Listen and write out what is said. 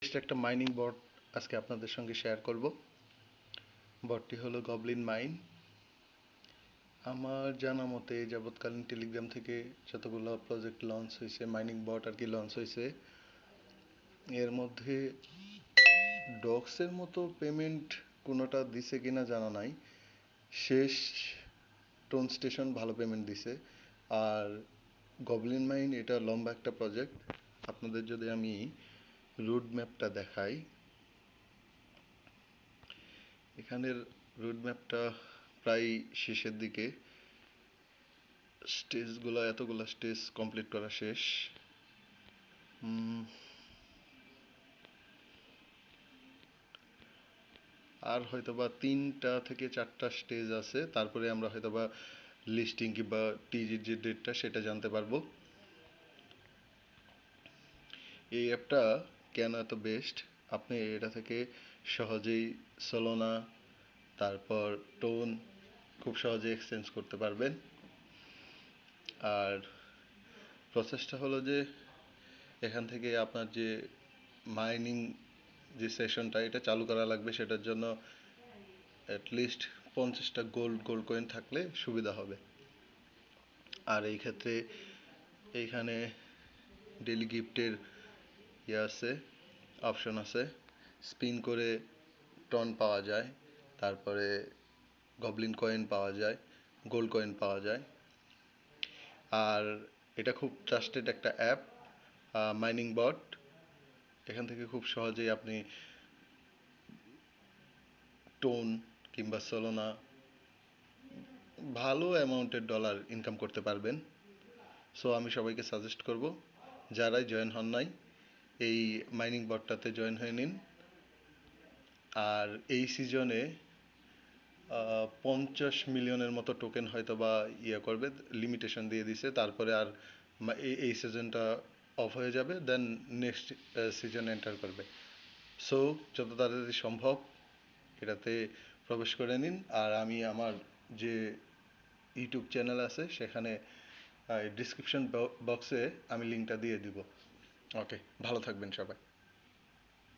একটা মাইনিং বট আজকে আপনাদের সঙ্গে শেয়ার করব। বটটি হলো গবলিন মাইন। আমার জানা মতে যাবৎকালীন টেলিগ্রাম থেকে যতগুলো প্রজেক্ট লঞ্চ হয়েছে, মাইনিং বট আর কি লঞ্চ হয়েছে, এর মধ্যে ডক্সের মতো পেমেন্ট কোনোটা দিছে কিনা জানা নাই। শেষ টোন স্টেশন ভালো পেমেন্ট দিছে। আর গবলিন মাইন এটা লম্বা একটা প্রজেক্ট। আপনাদের যদি আমি রুট ম্যাপটা দেখাই, এখানের রুট ম্যাপটা প্রায় শেষের দিকে। স্টেজগুলো এতগুলো স্টেজ কমপ্লিট করা শেষ। আর হয়তোবা 3টা থেকে 4টা স্টেজ আছে, তারপরে আমরা হয়তোবা লিস্টিং কিংবা টিজির যে ডেটটা সেটা জানতে পারবো। এই অ্যাপটা কেন এত বেস্ট, আপনি এটা থেকে সহজেই সোলোনা তারপর টোন খুব সহজে এক্সচেঞ্জ করতে পারবেন। আর প্রসেসটা হলো যে এখান থেকে আপনার যে মাইনিং যে সেশনটা এটা চালু করা লাগবে, সেটার জন্য অ্যাটলিস্ট 50টা গোল্ড কয়েন থাকলে সুবিধা হবে। আর এই ক্ষেত্রে এইখানে ডেইলি গিফটের আছে, অপশন আছে। স্পিন করে টন পাওয়া যায়, তারপরে গবলিন কয়েন পাওয়া যায়, গোল্ড কয়েন পাওয়া যায়। আর এটা খুব ট্রাস্টেড একটা অ্যাপ, মাইনিং বট। এখান থেকে খুব সহজেই আপনি টোন কিংবা সোলোনা ভালো অ্যামাউন্টের ডলার ইনকাম করতে পারবেন। সো আমি সবাইকে সাজেস্ট করব, যারাই জয়েন হন নাই এই মাইনিং বটটাতে জয়েন হয়ে নিন। আর এই সিজনে 50 মিলিয়নের মতো টোকেন হয়তো বা করবে, লিমিটেশন দিয়ে দিছে। তারপরে আর এই সিজনটা অফ হয়ে যাবে, দেন নেক্সট সিজন এন্টার করবে। সো যত তাড়াতাড়ি সম্ভব এটাতে প্রবেশ করে নিন। আর আমি আমার যে ইউটিউব চ্যানেল আছে সেখানে ডিসক্রিপশন বক্সে আমি লিঙ্কটা দিয়ে দিব। ওকে, ভালো থাকবেন সবাই।